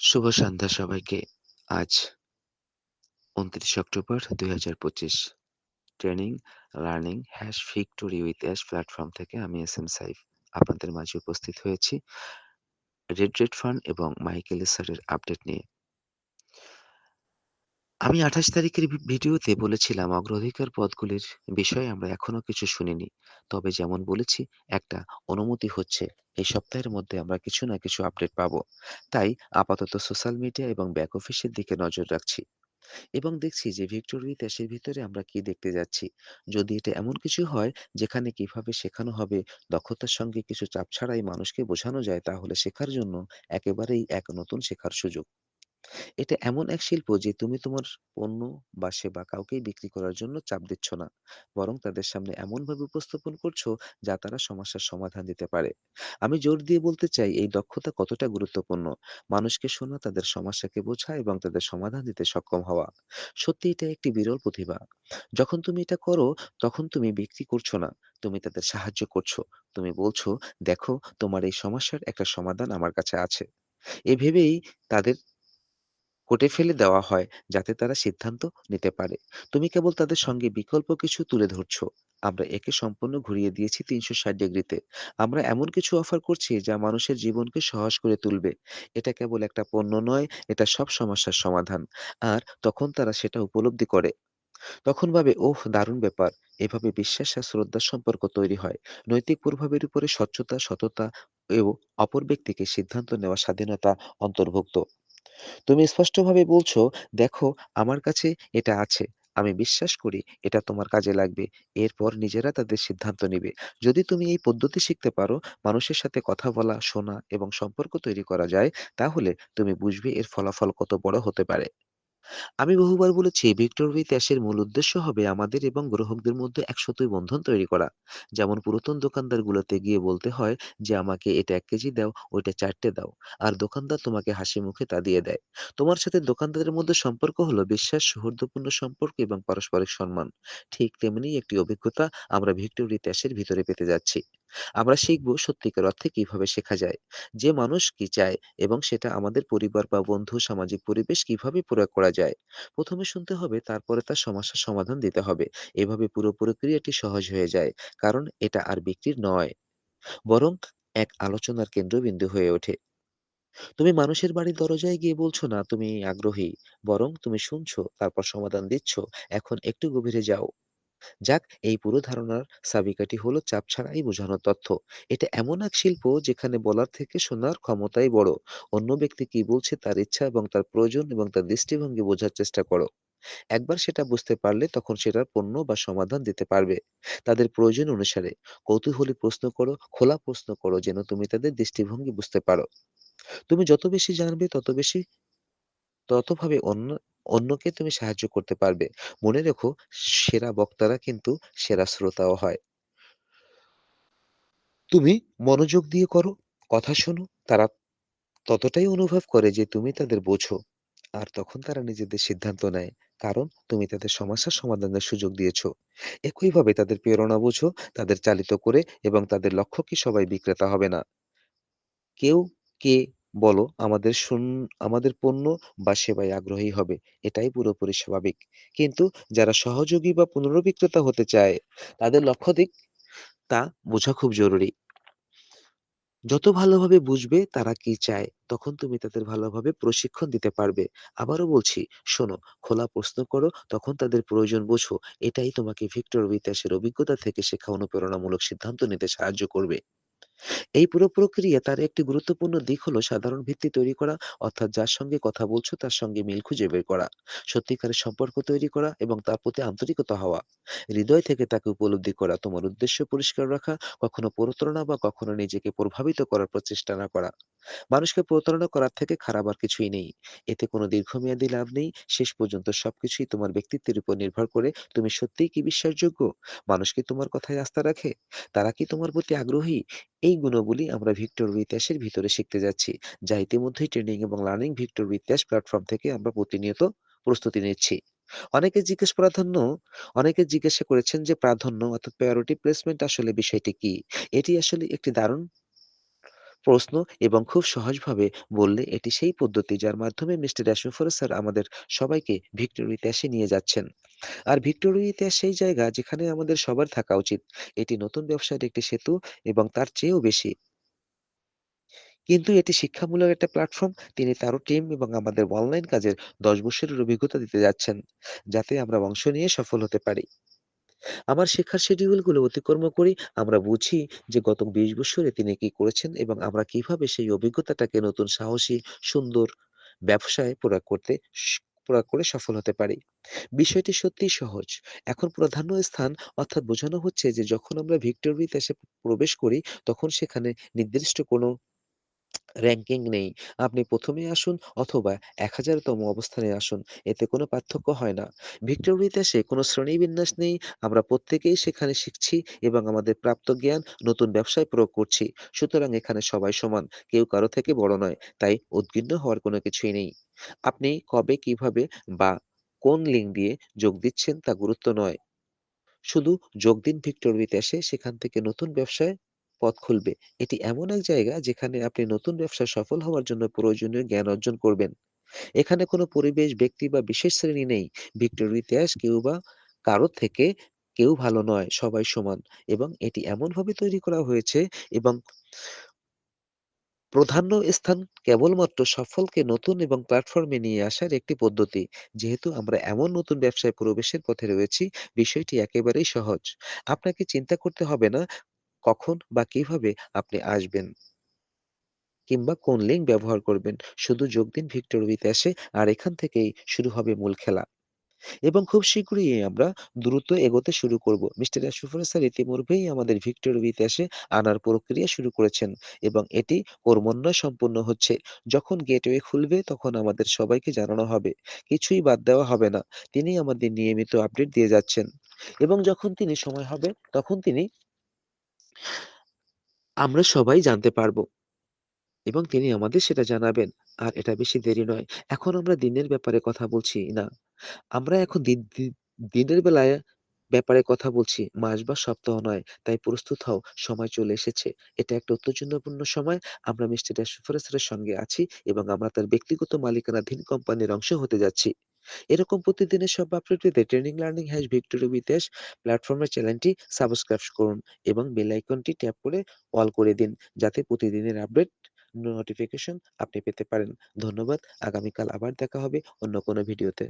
শুভ সন্ধ্যা সবাইকে। আজ ২৯ October ২০২৫ training, learning #victory with ash platform থেকে আমি এস এম সাইফ আপনাদের মাঝে উপস্থিত হয়েছি রেড ফান্ড এবং মাইকেল এসারের আপডেট নিয়ে। আমি ২৮ তারিখের ভিডিওতে বলেছিলাম অগ্রাধিকার পদগুলির বিষয়ে আমরা এখনো কিছু শুনিনি। তবে যেমন বলেছি একটা অনুমতি হচ্ছে এই সপ্তাহের মধ্যে আমরা কিছু না কিছু আপডেট পাবো। তাই আপাতত সোশ্যাল মিডিয়া এবং ব্যাক অফিসের দিকে নজর রাখছি। এবং দেখছি যে ভিক্টোরি দেশের ভিতরে আমরা কি দেখতে যাচ্ছি। যদি এটা এমন কিছু হয় যেখানে কিভাবে শেখানো হবে, দক্ষতার সঙ্গে কিছু চাপ ছাড়াই মানুষকে বোঝানো যায় তাহলে শেখার জন্য একেবারেই এক নতুন শেখার সুযোগ। এটা এমন এক শিল্প যে তুমি তোমার পণ্য বা সেবা কাউকেই বিক্রি করার জন্য চাপ দিচ্ছ না। বরং তাদের সামনে এমনভাবে উপস্থাপন করছো যা তারা সমস্যার সমাধান দিতে পারে। আমি জোর দিয়ে বলতে চাই এই দক্ষতা কতটা গুরুত্বপূর্ণ। মানুষকে শোনা, তাদের সমস্যাকে বোঝা এবং তাদের সমাধান দিতে সক্ষম হওয়া। সত্যি এটা একটি বিরল প্রতিভা। যখন তুমি এটা করো তখন তুমি বিক্রি করছো না, তুমি তাদের সাহায্য করছো। তুমি বলছো, দেখো তোমার এই সমস্যার একটা সমাধান আমার কাছে আছে। এ ভেবেই তাদের কোটে ফেলে দেওয়া হয় যাতে তারা সিদ্ধান্ত নিতে পারে। তুমি কেবল তাদের সঙ্গে বিকল্প কিছু তুলে ধরছো। আমরা একে সম্পূর্ণ ঘুরিয়ে দিয়েছি ৩৬০ ডিগ্রিতে। আমরা এমন কিছু অফার করছি যা মানুষের জীবনকে সহজ করে তুলবে। এটা কেবল একটা পণ্য নয়, এটা সব সমস্যার সমাধান। আর তখন তারা সেটা উপলব্ধি করে। তখন ভাবে, ওহ দারুণ ব্যাপার। এভাবে বিশ্বাস আর শ্রদ্ধার সম্পর্ক তৈরি হয়। নৈতিক প্রভাবের উপরে স্বচ্ছতা, সততা ও অপর ব্যক্তিকে সিদ্ধান্ত নেওয়ার স্বাধীনতা অন্তর্ভুক্ত। তুমি স্পষ্টভাবে বলছো, দেখো আমার কাছে এটা আছে। আমি বিশ্বাস করি এটা তোমার কাজে লাগবে। এরপর নিজেরা তাদের সিদ্ধান্ত নিবে। যদি তুমি এই পদ্ধতি শিখতে পারো, মানুষের সাথে কথা বলা, শোনা এবং সম্পর্ক তৈরি করা যায়, তাহলে তুমি বুঝবে এর ফলাফল কত বড় হতে পারে। আমি বহুবার বলেছি ভিক্টর উইথ অ্যাশের মূল উদ্দেশ্য হবে আমাদের এবং গ্রাহকদের মধ্যে এক সুতোয় বন্ধন তৈরি করা। যেমন পুরাতন দোকানদারগুলোতে গিয়ে বলতে হয় যে আমাকে এটা ১ কেজি দাও, ওইটা ৪ টে দাও। আর দোকানদার তোমাকে হাসি মুখে তা দিয়ে দেয়। তোমার সাথে দোকানদারের মধ্যে সম্পর্ক হলো বিশ্বাস, সৌহার্দ্যপূর্ণ সম্পর্ক এবং পারস্পরিক সম্মান। ঠিক তেমনি একটি অভিজ্ঞতা আমরা ভিক্টর উইথ অ্যাশের ভিতরে পেতে যাচ্ছি। আমরা শিখব সত্যিকার অর্থে কিভাবে শেখা যায়, যে মানুষ কি চায় এবং সেটা আমাদের পরিবার বা বন্ধু, সামাজিক পরিবেশ কিভাবে প্রয়োগ করা যায়। ১ম এ শুনতে হবে, তারপরে তার সমস্যার সমাধান দিতে হবে। এভাবে পুরো প্রক্রিয়াটি সহজ হয়ে যায়। কারণ এটা আর বিক্রির নয়, বরং এক আলোচনার কেন্দ্রবিন্দু হয়ে ওঠে। তুমি মানুষের বাড়ির দরজায় গিয়ে বলছো না তুমি আগ্রহী, বরং তুমি শুনছো, তারপর সমাধান দিচ্ছ। এখন একটু গভীরে যাও। যাক, এই পুরো ধারণার চাবিকাঠি হলো চাপ ছাড়াই বোঝানোর তথ্য। এটা এমন এক শিল্প যেখানে বলার থেকে শোনার ক্ষমতাই বড়। অন্য ব্যক্তি কি বলছে তার ইচ্ছা এবং তার প্রয়োজন এবং তার দৃষ্টিভঙ্গি বোঝার চেষ্টা করো। একবার সেটা বুঝতে পারলে তখন সেটার পণ্য বা সমাধান দিতে পারবে তাদের প্রয়োজন অনুসারে। কৌতূহলী প্রশ্ন করো, খোলা প্রশ্ন করো যেন তুমি তাদের দৃষ্টিভঙ্গি বুঝতে পারো। তুমি যত বেশি জানবে ততভাবে অন্যকে তুমি সাহায্য করতে পারবে। মনে রেখো, সেরা বক্তারা কিন্তু সেরা শ্রোতাও হয়। তুমি মনোযোগ দিয়ে করো, কথা শোনো, তারা ততটাই অনুভব করে যে তুমি তাদের বোঝো। আর তখন তারা নিজেদের সিদ্ধান্ত নেয়। কারণ তুমি তাদের সমস্যার সমাধানের সুযোগ দিয়েছ। একইভাবে তাদের প্রেরণা বোঝো, তাদের চালিত করে এবং তাদের লক্ষ্য কি সবাই বিক্রেতা হবে না। কেউ কে বলো আমাদের পণ্য বা সেবায় আগ্রহী হবে। এটাই পুরোপুরি স্বাভাবিক। কিন্তু যারা সহযোগী বা পুনর্বিক্রেতা হতে চায়, তাদের লক্ষ্য দিক তা বোঝা খুব জরুরি। যত ভালোভাবে বুঝবে তারা কি চায়, তখন তুমি তাদের ভালোভাবে প্রশিক্ষণ দিতে পারবে। আবারও বলছি, শোনো, খোলা প্রশ্ন করো, তখন তাদের প্রয়োজন বোঝো। এটাই তোমাকে ভিক্টর বিত্যাসের অভিজ্ঞতা থেকে শেখা অনুপ্রেরণামূলক সিদ্ধান্ত নিতে সাহায্য করবে। এই পুরো প্রক্রিয়া তার একটি গুরুত্বপূর্ণ দিক হলো সাধারণ ভিত্তি তৈরি করা, অর্থাৎ যার সঙ্গে কথা বলছো তার সঙ্গে মিল খুঁজে বের করা, সত্যিকারের সম্পর্ক তৈরি করা এবং তার প্রতি আন্তরিকতা হওয়া, হৃদয় থেকে তাকে উপলব্ধি করা, তোমার উদ্দেশ্য পরিষ্কার রাখা, কখনো প্রতারণা বা কখনো নিজেকে প্রভাবিত করার প্রচেষ্টা না করা। মানুষকে প্রতারণা করার থেকে খারাপ আর কিছুই নেই। এতে কোনো দীর্ঘমেয়াদী লাভ নেই। শেষ পর্যন্ত সবকিছুই তোমার ব্যক্তিত্বের উপর নির্ভর করে। তুমি সত্যিই কি বিশ্বাসযোগ্য? মানুষ কি তোমার কথায় আস্থা রাখে? তারা কি তোমার প্রতি আগ্রহী? এই গুণগুলি আমরা ভিক্টর বিত্যাসের ভিতরে শিখতে যাচ্ছি, যা ইতিমধ্যেই ট্রেনিং এবং লার্নিং ভিক্টর বিত্যাস প্ল্যাটফর্ম থেকে আমরা প্রতিনিয়ত প্রস্তুতি নিচ্ছি। অনেকে জিজ্ঞেস প্রাধান্য অনেকে জিজ্ঞাসা করেছেন যে প্রাধান্য অর্থাৎ প্রায়োরিটি প্লেসমেন্ট আসলে বিষয়টি কি? এটি আসলে একটি দারুণ প্রশ্ন এবং খুব সহজভাবে বললে এটি সেই পদ্ধতি যার মাধ্যমে মিস্টার রাশমিফারুজ স্যার আমাদের সবাইকে ভিক্টোরির ইতিহাসে নিয়ে যাচ্ছেন। আর ভিক্টোরিয়ার ইতিহাস সেই জায়গা যেখানে আমাদের সবার থাকা উচিত। এটি নতুন ব্যবসায়ের একটি সেতু এবং তার চেয়েও বেশি। কিন্তু এটি শিক্ষামূলক একটা প্ল্যাটফর্ম। তিনি তারও টিম এবং আমাদের অনলাইন কাজের ১০ বছরের অভিজ্ঞতা দিতে যাচ্ছেন, যাতে আমরা অংশ নিয়ে সফল হতে পারি। আমার শেখার শিডিউলগুলো অতিক্রম করি। আমরা বুঝি যে গত ২০ বছরে তিনি কি করেছেন এবং আমরা কিভাবে সেই অভিজ্ঞতাটাকে নতুন সাহসী, সুন্দর ব্যবসায় স প্রয়োগ করে সফল হতে পারি। বিষয়টি সত্যিই সহজ। এখন প্রাধান্য স্থান অর্থাৎ বোঝানো হচ্ছে যে যখন আমরা ভিক্টোরিয়াতে এসে প্রবেশ করি, তখন সেখানে নির্দিষ্ট কোনো র‍্যাংকিং নেই। আপনি ১ম এ আসুন অথবা ১০০০ তম অবস্থানে আসুন। এতে কোনো পার্থক্য হয় না। ভিক্টোরিয়াতে এসে কোনো শ্রেণীবিন্যাস নেই। আমরা প্রত্যেকেই সেখানে শিখছি এবং আমাদের প্রাপ্ত জ্ঞান নতুন ব্যবসায় প্রয়োগ করছি। সুতরাং এখানে সবাই সমান। কেউ কারো থেকে বড় নয়। তাই উদ্বিগ্ন হওয়ার কোনো কিছুই নেই। আপনি কবে, কিভাবে বা কোন লিঙ্ক দিয়ে যোগ দিচ্ছেন তা গুরুত্ব নয়। শুধু যোগ দিন ভিক্টোরিয়াতে এসে সেখান থেকে নতুন ব্যবসায় পথ খুলবে। এটি এমন এক জায়গা যেখানে আপনি নতুন ব্যবসায় সফল হওয়ার জন্য প্রয়োজনীয় জ্ঞান অর্জন করবেন। এখানে কোনো পরিবেশ, ব্যক্তি বা বিশেষ শ্রেণী নেই। ভিক্টোরিয়ার ইতিহাস কেউ বা কারো থেকে কেউ ভালো নয়, সবাই সমান এবং এটি এমনভাবে তৈরি করা হয়েছে এবং প্রাধান্য স্থান কেবলমাত্র সফলকে নতুন এবং প্ল্যাটফর্মে নিয়ে আসার একটি পদ্ধতি। যেহেতু আমরা এমন নতুন ব্যবসায় প্রবেশের পথে রয়েছি, বিষয়টি একেবারেই সহজ। আপনাকে চিন্তা করতে হবে না কখন বা কিভাবে আপনি আসবেন কিংবা কোন লিঙ্ক ব্যবহার করবেন। শুধু যোগ দিন ভিক্টর ইতিহাসে আর এখান থেকেই শুরু হবে মূল খেলা। এবং খুব শীঘ্রই আমরা দ্রুত এগোতে শুরু করব। মিস্টার রাশিফুল স্যার ইতিমধ্যেই আমাদের ভিক্টর ইতিহাসে আনার প্রক্রিয়া শুরু করেছেন এবং এটি ক্রমান্বয়ে সম্পূর্ণ হচ্ছে। যখন গেটওয়ে খুলবে তখন আমাদের সবাইকে জানানো হবে। কিছুই বাদ দেওয়া হবে না। তিনি আমাদের নিয়মিত আপডেট দিয়ে যাচ্ছেন এবং যখন তিনি সময় হবে তখন আমরা সবাই জানতে পারব এবং তিনি আমাদের সেটা জানাবেন। আর এটা বেশি দেরি নয়। এখন আমরা দিনের ব্যাপারে কথা বলছি না। আমরা এখন দিনের বেলায় ব্যাপারে কথা বলছি, মাস বা সপ্তাহ নয়। তাই প্রস্তুত হও, সময় চলে এসেছে। এটা একটা উত্তেজনাপূর্ণ সময়। আমরা মিস্টার ড্যাশফোরাসের সঙ্গে আছি এবং আমরা তার ব্যক্তিগত মালিকানাধীন কোম্পানির অংশ হতে যাচ্ছি। এরকম প্রতিদিনের সব আপডেট পেতে ট্রেনিং লার্নিং ভিক্টোরিয়া বিদেশ প্ল্যাটফর্মের চ্যানেলটি সাবস্ক্রাইব করুন এবং বেল আইকনটি ট্যাপ করে অল করে দিন, যাতে প্রতিদিনের আপডেট নোটিফিকেশন আপনি পেতে পারেন। ধন্যবাদ। আগামীকাল আবার দেখা হবে অন্য কোনো ভিডিওতে।